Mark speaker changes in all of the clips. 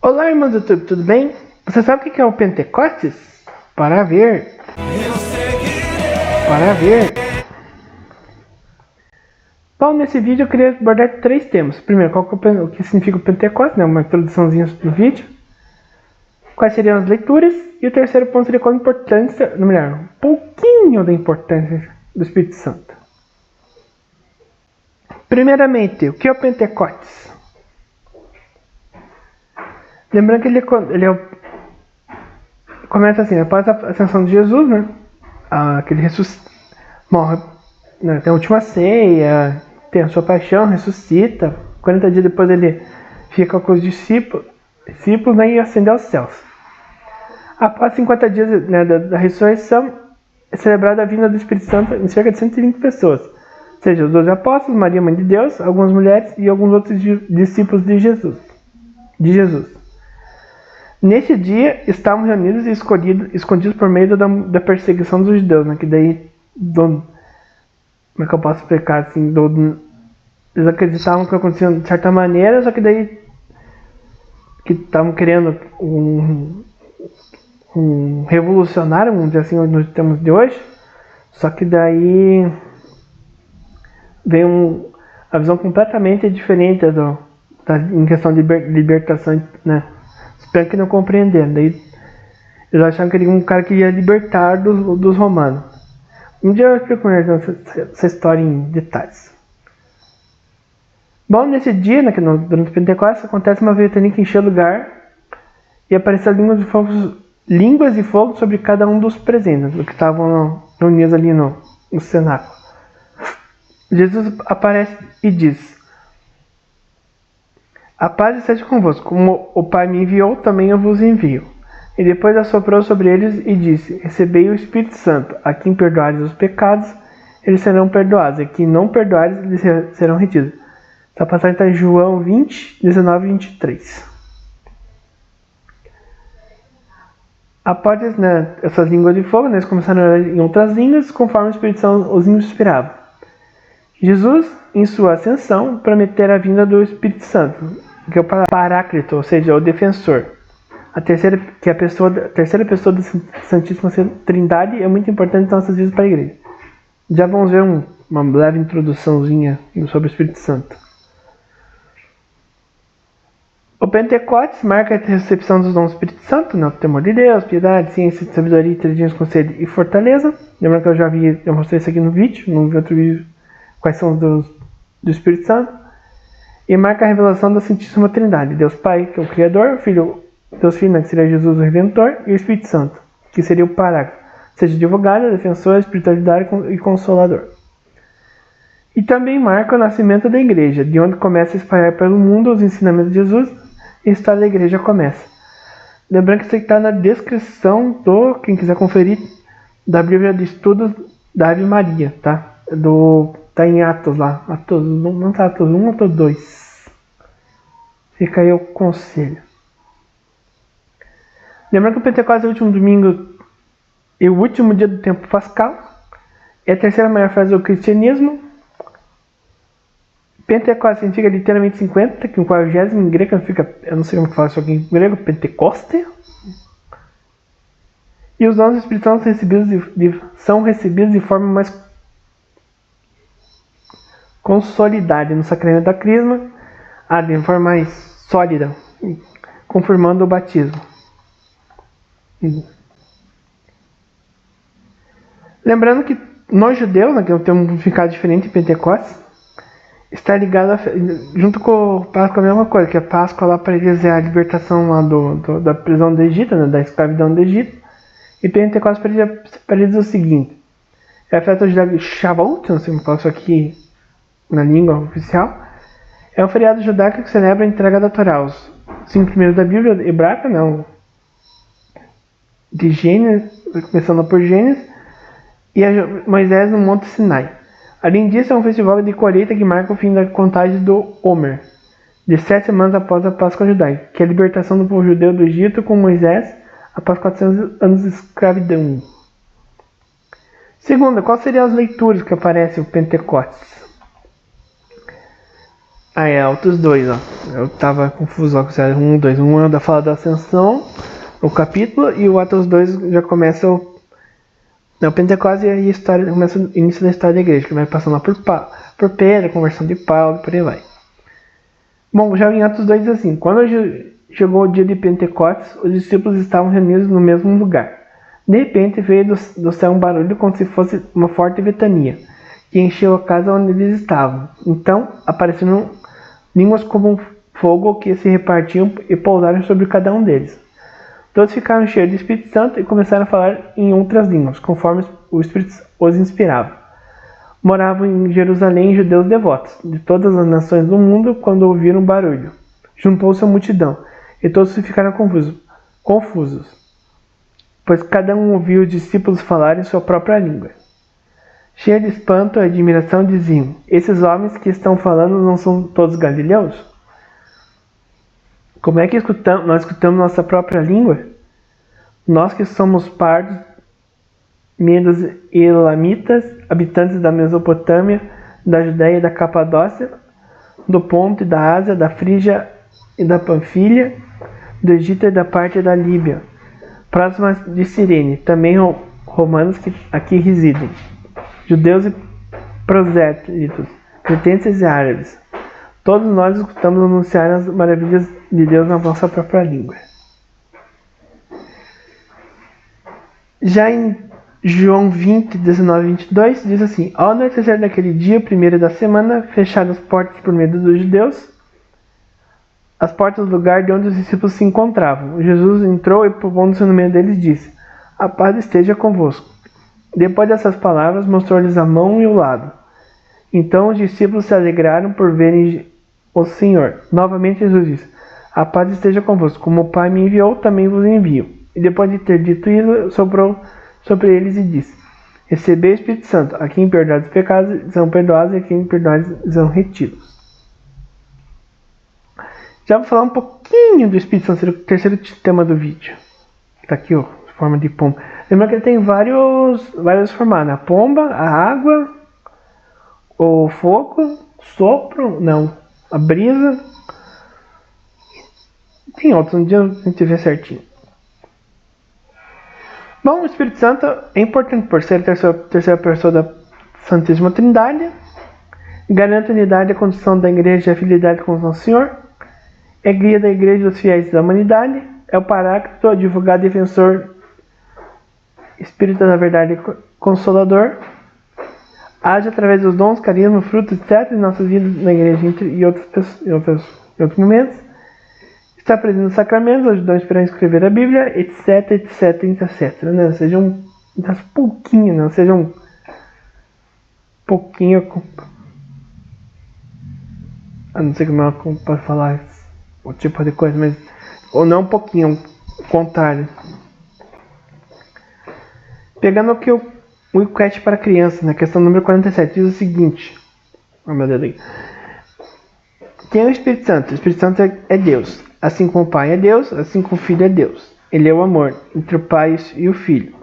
Speaker 1: Olá, irmãos do YouTube, tudo bem? Você sabe o que é o Pentecostes? Para ver. Bom, nesse vídeo eu queria abordar 3 temas. Primeiro, o que significa o Pentecostes, né? Uma introduçãozinha do vídeo. Quais seriam as leituras? E o terceiro ponto seria qual a importância, ou melhor, um pouquinho da importância do Espírito Santo. Primeiramente, o que é o Pentecostes? Lembrando que ele começa assim, após a ascensão de Jesus, né? Que ele morre, né? Tem a última ceia, tem a sua paixão, ressuscita. 40 dias depois ele fica com os discípulos, né, e ascende aos céus. Após 50 dias, né, da ressurreição, é celebrada a vinda do Espírito Santo em cerca de 120 pessoas. Ou seja, os 12 apóstolos, Maria, mãe de Deus, algumas mulheres e alguns outros discípulos de Jesus. Nesse dia, estavam reunidos e escondidos por meio da perseguição dos judeus, né? Que daí, como é que eu posso explicar assim? Eles acreditavam que acontecia de certa maneira, só que daí que estavam querendo um revolucionário, vamos dizer assim, nos tempos de hoje. Só que daí veio a visão completamente diferente em questão de libertação, né? Espero que não compreendendo. Daí eles achavam que ele era um cara que ia libertar dos romanos. Um dia eu explico essa história em detalhes. Bom, nesse dia, né, durante o Pentecostes, acontece uma ventania que encheu o lugar e apareceu línguas de fogo sobre cada um dos presentes, que estavam reunidos ali no cenáculo. Jesus aparece e diz: a paz esteja convosco, como o Pai me enviou, também eu vos envio. E depois assoprou sobre eles e disse: recebei o Espírito Santo. A quem perdoares os pecados, eles serão perdoados. E a quem não perdoares, eles serão retidos. Essa passagem está em João 20, 19 e 23. Após, né, essas línguas de fogo, eles começaram a orar em outras línguas, conforme o Espírito Santo os inspirava. Jesus, em sua ascensão, prometera a vinda do Espírito Santo, que é o Paráclito, ou seja, o defensor. A terceira pessoa da Santíssima Trindade é muito importante em nossas vidas para a igreja. Já vamos ver uma leve introduçãozinha sobre o Espírito Santo. O Pentecostes marca a recepção dos dons do Espírito Santo, né? O temor de Deus, piedade, ciência, sabedoria, inteligência, conselho e fortaleza. Lembra que eu mostrei isso aqui no vídeo, no outro vídeo, quais são os dons do Espírito Santo. E marca a revelação da Santíssima Trindade, Deus Pai, que é o Criador, Deus Filho, né, que seria Jesus o Redentor, e o Espírito Santo, que seria o Paráclito, seja advogado, defensor, espiritualidade e consolador. E também marca o nascimento da igreja, de onde começa a espalhar pelo mundo os ensinamentos de Jesus, e a história da igreja começa. Lembrando que isso aqui está na descrição quem quiser conferir, da Bíblia de Estudos da Ave Maria, tá? Tá em Atos lá, não tá Atos 1, Atos 2. Fica aí o conselho. Lembrando que o Pentecostes é o último domingo e o último dia do tempo pascal. É a terceira maior fase do cristianismo. Pentecostes significa literalmente 50, que o 40 em grego significa, eu não sei como fala isso aqui em grego, Pentecoste. E os dons do Espírito Santo são recebidos de forma mais consolidada no sacramento da crisma, de forma mais sólida, confirmando o batismo. Lembrando que nós judeus, né, que tem um significado diferente em Pentecostes, está ligado junto com o Páscoa a mesma coisa, que a Páscoa lá para eles é a libertação lá da prisão do Egito, né, da escravidão do Egito, e Pentecostes para eles é o seguinte: é a festa de Shavuot, não sei como faço aqui na língua oficial, é um feriado judaico que celebra a entrega da Torá, os 5 primeiros da Bíblia hebraica, não, de Gênesis, começando por Gênesis, e Moisés no Monte Sinai. Além disso, é um festival de colheita que marca o fim da contagem do Homer, de 7 semanas após a Páscoa judaica, que é a libertação do povo judeu do Egito com Moisés após 400 anos de escravidão. Segunda, quais seriam as leituras que aparecem no Pentecostes? Ah, é, outros dois, ó. Eu tava confuso, ó, com 1, 2. Um é da fala da ascensão, o capítulo, e o Atos 2 já começa o Pentecostes e a história, começa o início da história da igreja, que vai passando lá por Pedro, a conversão de Paulo, por aí vai. Bom, já em Atos 2 diz assim: quando chegou o dia de Pentecostes, os discípulos estavam reunidos no mesmo lugar. De repente veio do céu um barulho como se fosse uma forte ventania, que encheu a casa onde eles estavam. Então apareceram línguas como um fogo que se repartiam e pousaram sobre cada um deles. Todos ficaram cheios do Espírito Santo e começaram a falar em outras línguas, conforme o Espírito os inspirava. Moravam em Jerusalém judeus devotos de todas as nações do mundo. Quando ouviram o barulho, juntou-se a multidão, e todos ficaram confusos, pois cada um ouvia os discípulos falar em sua própria língua. Cheia de espanto e admiração, diziam: esses homens que estão falando não são todos galileus? Como é que nós escutamos nossa própria língua? Nós que somos pardos, medos e elamitas, habitantes da Mesopotâmia, da Judéia e da Capadócia, do Ponto e da Ásia, da Frígia e da Panfilha, do Egito e da parte da Líbia, próximas de Cirene, também romanos que aqui residem, judeus e prosélitos, cretenses e árabes. Todos nós escutamos anunciar as maravilhas de Deus na nossa própria língua. Já em João 20, 19 e 22, diz assim: ao anoitecer daquele dia, primeiro da semana, fechadas as portas por medo dos judeus, as portas do lugar de onde os discípulos se encontravam. Jesus entrou e, pondo-se no meio deles, disse: a paz esteja convosco. Depois dessas palavras, mostrou-lhes a mão e o lado. Então os discípulos se alegraram por verem o Senhor. Novamente Jesus disse: a paz esteja convosco. Como o Pai me enviou, também vos envio. E depois de ter dito isso, soprou sobre eles e disse: recebei o Espírito Santo. A quem perdoados os pecados são perdoados, e a quem perdoados são retidos. Já vou falar um pouquinho do Espírito Santo, o terceiro tema do vídeo. Tá aqui, ó, forma de pomba. Lembra que ele tem vários formatos: a pomba, a água, o fogo, sopro, não, a brisa. Tem outros, um dia a gente vê certinho. Bom, o Espírito Santo é importante por ser a terceira pessoa da Santíssima Trindade, garante a unidade e a condição da igreja e a fidelidade com o nosso Senhor, é guia da igreja dos fiéis da humanidade, é o paráclito, advogado, defensor, Espírito da verdade consolador, age através dos dons, carisma, frutos, etc. em nossas vidas na igreja e outros momentos, está presente nos sacramentos, ajudando a inspirar a escrever a Bíblia, etc, etc, etc. Né? Seja um pouquinho, não seja um pouquinho. Eu não sei como eu posso falar o tipo de coisa, mas. Ou não um pouquinho, o contrário. Pegando aqui o enquete para crianças, na questão número 47, diz o seguinte. Oh, meu Deus. Quem é o Espírito Santo? O Espírito Santo é Deus. Assim como o Pai é Deus, assim como o Filho é Deus. Ele é o amor entre o Pai e o Filho.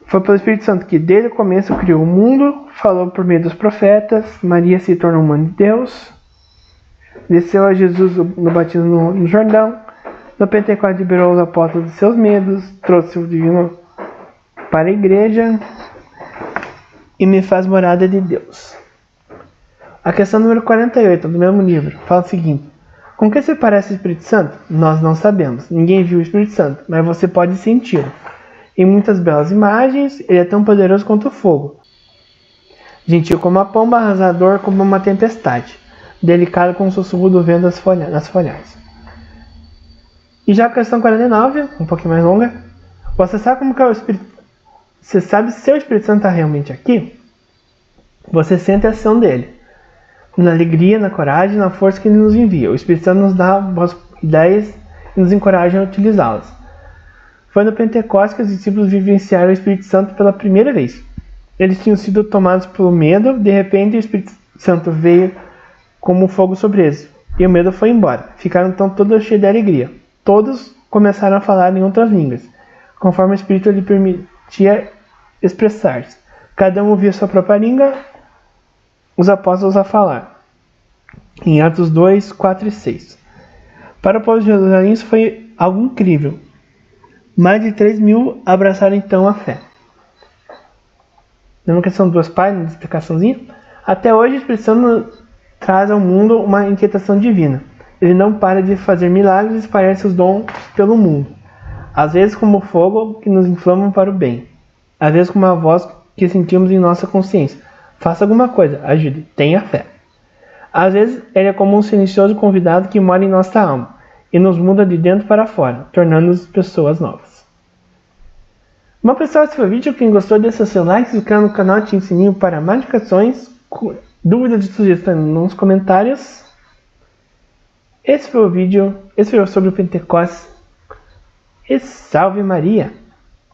Speaker 1: Foi pelo Espírito Santo que desde o começo criou o mundo, falou por meio dos profetas, Maria se tornou mãe de Deus, desceu a Jesus no batismo no Jordão, no Pentecostes liberou os apóstolos de seus medos, trouxe o divino para a igreja e me faz morada de Deus. A questão número 48 do mesmo livro fala o seguinte: com que se parece o Espírito Santo? Nós não sabemos. Ninguém viu o Espírito Santo, mas você pode senti-lo. Em muitas belas imagens, ele é tão poderoso quanto o fogo. Gentil como a pomba, arrasador como uma tempestade. Delicado como o sussurro do vento nas folhagens. E já a questão 49, um pouquinho mais longa. Você sabe como que é o Espírito? Você sabe se o Espírito Santo está realmente aqui? Você sente a ação dele. Na alegria, na coragem, na força que ele nos envia. O Espírito Santo nos dá boas ideias e nos encoraja a utilizá-las. Foi no Pentecostes que os discípulos vivenciaram o Espírito Santo pela primeira vez. Eles tinham sido tomados pelo medo, de repente o Espírito Santo veio como fogo sobre eles, e o medo foi embora. Ficaram então todos cheios de alegria. Todos começaram a falar em outras línguas, conforme o Espírito lhe permitia expressar-se. Cada um ouvia sua própria língua, os apóstolos a falar. em Atos 2, 4 e 6. Para o povo de Jerusalém isso foi algo incrível. Mais de 3.000 abraçaram então a fé. Lembra que são duas páginas de explicaçãozinha? Até hoje o Espírito Santo traz ao mundo uma inquietação divina. Ele não para de fazer milagres e espalhar seus dons pelo mundo. Às vezes como fogo que nos inflama para o bem. Às vezes como uma voz que sentimos em nossa consciência. Faça alguma coisa, ajude, tenha fé. Às vezes ele é como um silencioso convidado que mora em nossa alma e nos muda de dentro para fora, tornando-nos pessoas novas. Bom pessoal, esse foi o vídeo. Quem gostou, deixa seu like, se inscreva no canal, ative o sininho para mais notificações. Dúvidas e sugestões nos comentários. Esse foi o vídeo, esse foi sobre o Pentecostes. E salve Maria!